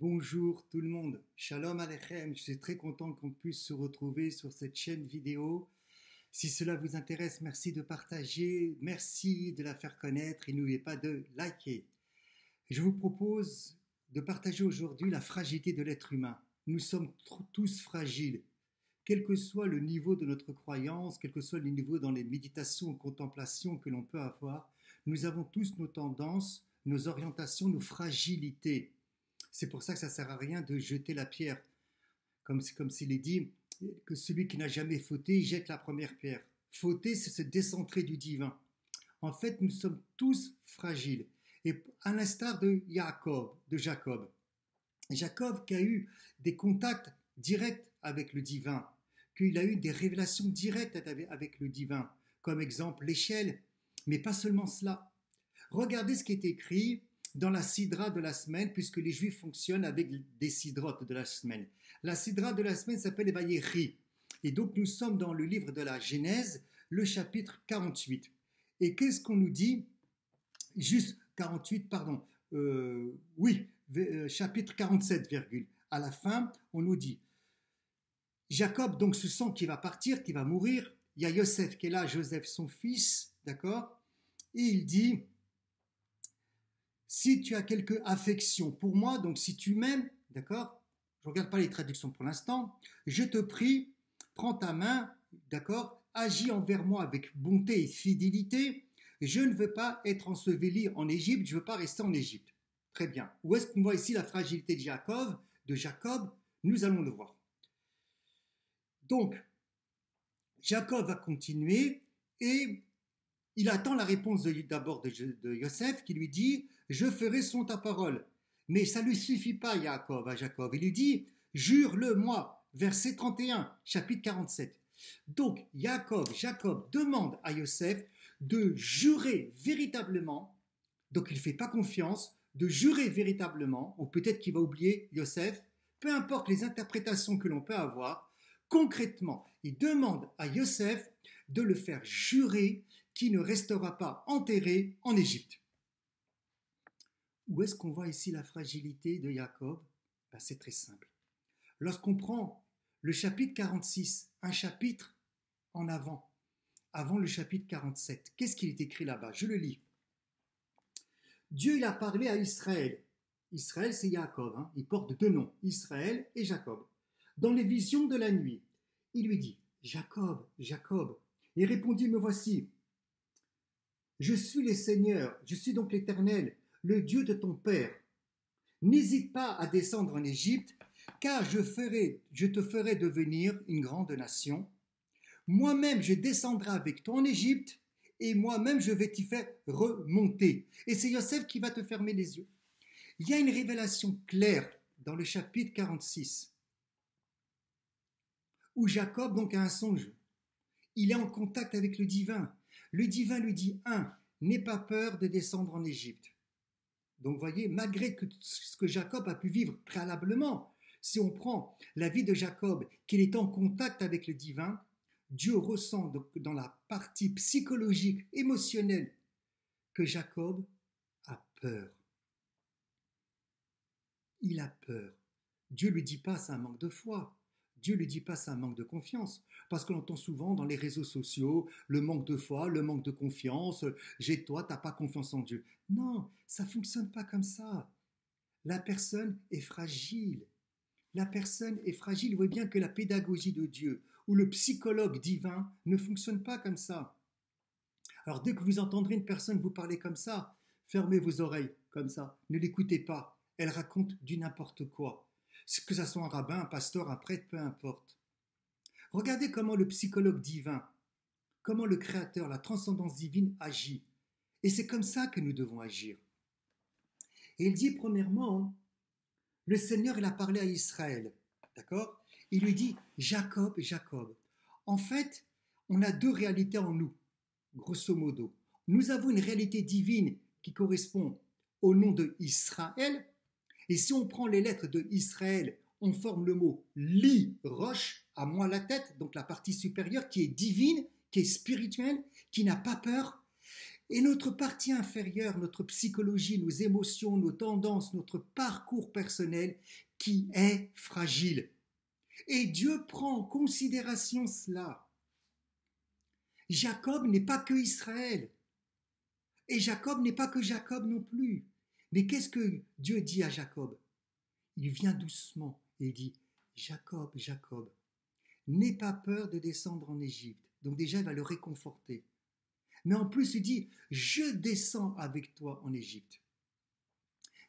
Bonjour tout le monde, Shalom Aleichem, je suis très content qu'on puisse se retrouver sur cette chaîne vidéo. Si cela vous intéresse, merci de partager, merci de la faire connaître et n'oubliez pas de liker. Je vous propose de partager aujourd'hui la fragilité de l'être humain. Nous sommes tous fragiles, quel que soit le niveau de notre croyance, quel que soit le niveau dans les méditations ou contemplations que l'on peut avoir, nous avons tous nos tendances, nos orientations, nos fragilités. C'est pour ça que ça ne sert à rien de jeter la pierre. Comme s'il est dit que celui qui n'a jamais fauté jette la première pierre. Fauter, c'est se décentrer du divin. En fait, nous sommes tous fragiles. Et à l'instar de Jacob qui a eu des contacts directs avec le divin, qu'il a eu des révélations directes avec le divin, comme exemple l'échelle, mais pas seulement cela. Regardez ce qui est écrit dans la sidra de la semaine, puisque les Juifs fonctionnent avec des sidrotes de la semaine. La sidra de la semaine s'appelle Vayechi. Et donc nous sommes dans le livre de la Genèse, le chapitre 48. Et qu'est-ce qu'on nous dit? Juste 48, pardon. Chapitre 47, virgule. À la fin, on nous dit, Jacob donc se sent qu'il va partir, qu'il va mourir. Il y a Yosef qui est là, Joseph son fils, d'accord? Et il dit, si tu as quelque affection pour moi, donc si tu m'aimes, d'accord, je ne regarde pas les traductions pour l'instant, je te prie, prends ta main, d'accord, agis envers moi avec bonté et fidélité, je ne veux pas être enseveli en Égypte, je ne veux pas rester en Égypte. Très bien. Où est-ce qu'on voit ici la fragilité de Jacob? Nous allons le voir. Donc, Jacob va continuer et il attend la réponse d'abord de Yosef qui lui dit « Je ferai selon ta parole ». Mais ça ne lui suffit pas à Jacob. Il lui dit « Jure-le moi ». Verset 31, chapitre 47. Donc Jacob demande à Yosef de jurer véritablement, donc il ne fait pas confiance, de jurer véritablement, ou peut-être qu'il va oublier Yosef, peu importe les interprétations que l'on peut avoir, concrètement, il demande à Yosef de le faire jurer qu'il ne restera pas enterré en Égypte. Où est-ce qu'on voit ici la fragilité de Jacob? C'est très simple. Lorsqu'on prend le chapitre 46, un chapitre en avant le chapitre 47, qu'est-ce qu'il est écrit là-bas? Je le lis. Dieu, il a parlé à Israël. Israël, c'est Jacob, hein? Il porte deux noms, Israël et Jacob. Dans les visions de la nuit, il lui dit, Jacob, Jacob. Il répondit, me voici. Je suis le Seigneur, je suis donc l'Éternel, le Dieu de ton père. N'hésite pas à descendre en Égypte, car je te ferai devenir une grande nation. Moi-même, je descendrai avec toi en Égypte, et moi-même, je vais t'y faire remonter. Et c'est Yosef qui va te fermer les yeux. Il y a une révélation claire dans le chapitre 46, où Jacob donc a un songe. Il est en contact avec le divin. Le divin lui dit, n'aie pas peur de descendre en Égypte. Donc, vous voyez, malgré ce que Jacob a pu vivre préalablement, si on prend la vie de Jacob, qu'il est en contact avec le divin, Dieu ressent donc dans la partie psychologique, émotionnelle, que Jacob a peur. Il a peur. Dieu ne lui dit pas c'est un manque de foi. Dieu ne lui dit pas c'est un manque de confiance. Parce qu'on entend souvent dans les réseaux sociaux le manque de foi, le manque de confiance. Toi, tu n'as pas confiance en Dieu. Non, ça ne fonctionne pas comme ça. La personne est fragile. La personne est fragile. Vous voyez bien que la pédagogie de Dieu ou le psychologue divin ne fonctionne pas comme ça. Alors dès que vous entendrez une personne vous parler comme ça, fermez vos oreilles comme ça. Ne l'écoutez pas. Elle raconte du n'importe quoi. Que ce soit un rabbin, un pasteur, un prêtre, peu importe. Regardez comment le psychologue divin, comment le créateur, la transcendance divine agit. Et c'est comme ça que nous devons agir. Et il dit premièrement, le Seigneur, il a parlé à Israël, d'accord? Il lui dit, Jacob, Jacob. En fait, on a deux réalités en nous, grosso modo. Nous avons une réalité divine qui correspond au nom de Israël. Et si on prend les lettres de Israël, on forme le mot li, roche, à moi la tête, donc la partie supérieure qui est divine, qui est spirituelle, qui n'a pas peur. Et notre partie inférieure, notre psychologie, nos émotions, nos tendances, notre parcours personnel qui est fragile. Et Dieu prend en considération cela. Jacob n'est pas que Israël. Et Jacob n'est pas que Jacob non plus. Mais qu'est-ce que Dieu dit à Jacob? Il vient doucement et il dit, Jacob, Jacob, n'aie pas peur de descendre en Égypte. Donc déjà, il va le réconforter. Mais en plus, il dit, je descends avec toi en Égypte.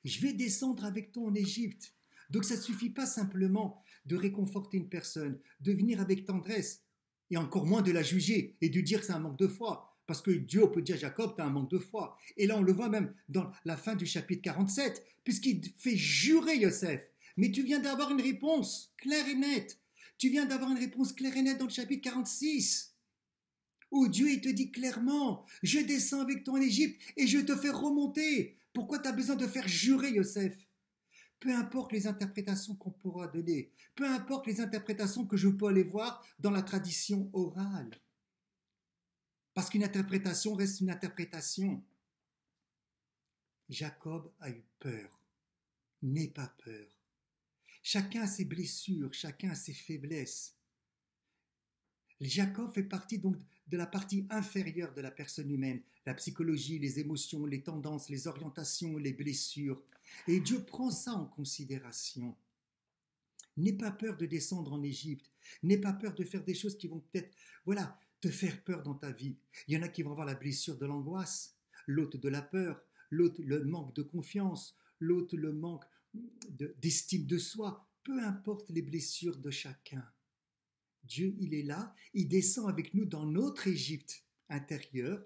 Je vais descendre avec toi en Égypte. Donc ça ne suffit pas simplement de réconforter une personne, de venir avec tendresse, et encore moins de la juger et de dire que c'est un manque de foi. Parce que Dieu peut dire à Jacob, tu as un manque de foi. Et là, on le voit même dans la fin du chapitre 47, puisqu'il fait jurer Yosef. Mais tu viens d'avoir une réponse claire et nette. Tu viens d'avoir une réponse claire et nette dans le chapitre 46, où Dieu il te dit clairement, je descends avec toi en Égypte et je te fais remonter. Pourquoi tu as besoin de faire jurer Yosef? Peu importe les interprétations qu'on pourra donner, peu importe les interprétations que je peux aller voir dans la tradition orale. Parce qu'une interprétation reste une interprétation. Jacob a eu peur. N'aie pas peur. Chacun a ses blessures, chacun a ses faiblesses. Jacob fait partie donc de la partie inférieure de la personne humaine, la psychologie, les émotions, les tendances, les orientations, les blessures. Et Dieu prend ça en considération. N'aie pas peur de descendre en Égypte. N'aie pas peur de faire des choses qui vont peut-être, te faire peur dans ta vie. Il y en a qui vont avoir la blessure de l'angoisse, l'autre de la peur, l'autre le manque de confiance, l'autre le manque d'estime de soi. Peu importe les blessures de chacun. Dieu, il est là, il descend avec nous dans notre Égypte intérieure.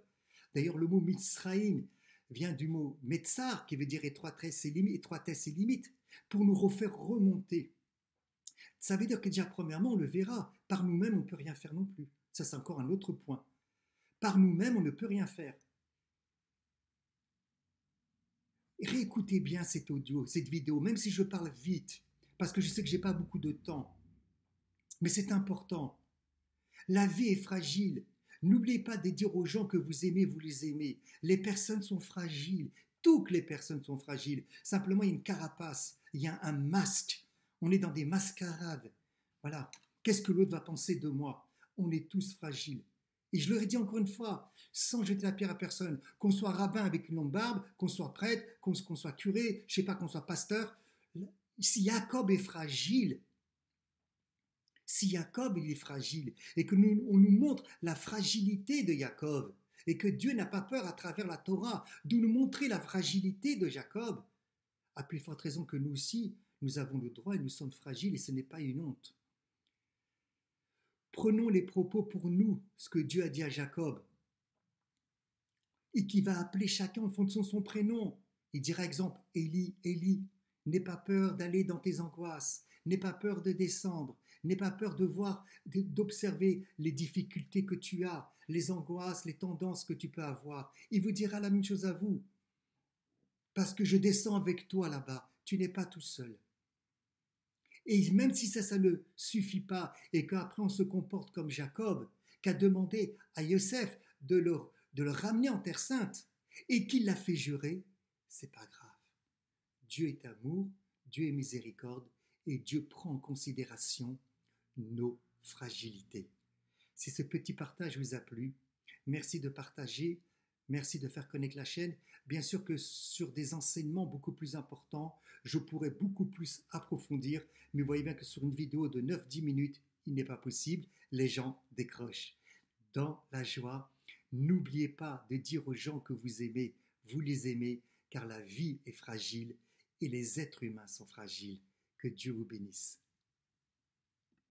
D'ailleurs, le mot Mitzraïm vient du mot Metzar, qui veut dire étroitesse et limite, pour nous refaire remonter. Ça veut dire que déjà, premièrement, on le verra, par nous-mêmes, on ne peut rien faire non plus. Ça, c'est encore un autre point. Par nous-mêmes, on ne peut rien faire. Réécoutez bien cet audio, cette vidéo, même si je parle vite, parce que je sais que je n'ai pas beaucoup de temps. Mais c'est important. La vie est fragile. N'oubliez pas de dire aux gens que vous aimez, vous les aimez. Les personnes sont fragiles. Toutes les personnes sont fragiles. Simplement, il y a une carapace, il y a un masque. On est dans des mascarades. Voilà. Qu'est-ce que l'autre va penser de moi? On est tous fragiles. Et je leur ai dit encore une fois, sans jeter la pierre à personne, qu'on soit rabbin avec une longue barbe, qu'on soit prêtre, qu'on soit curé, je ne sais pas, qu'on soit pasteur. Si Jacob est fragile, si Jacob il est fragile et que on nous montre la fragilité de Jacob et que Dieu n'a pas peur à travers la Torah de nous montrer la fragilité de Jacob, à plus forte raison que nous aussi, nous avons le droit et nous sommes fragiles et ce n'est pas une honte. Prenons les propos pour nous, ce que Dieu a dit à Jacob et qui va appeler chacun en fonction de son prénom. Il dira exemple, Élie, Élie, n'aie pas peur d'aller dans tes angoisses, n'aie pas peur de descendre, n'aie pas peur de voir, d'observer les difficultés que tu as, les angoisses, les tendances que tu peux avoir. Il vous dira la même chose à vous. Parce que je descends avec toi là-bas, tu n'es pas tout seul. Et même si ça ne suffit pas et qu'après on se comporte comme Jacob, qui a demandé à Yosef de le ramener en Terre Sainte et qu'il l'a fait jurer, c'est pas grave. Dieu est amour, Dieu est miséricorde et Dieu prend en considération nos fragilités. Si ce petit partage vous a plu, merci de partager, merci de faire connaître la chaîne. Bien sûr que sur des enseignements beaucoup plus importants, je pourrais beaucoup plus approfondir, mais vous voyez bien que sur une vidéo de 9-10 minutes, il n'est pas possible, les gens décrochent. Dans la joie, n'oubliez pas de dire aux gens que vous les aimez, car la vie est fragile et les êtres humains sont fragiles. Que Dieu vous bénisse.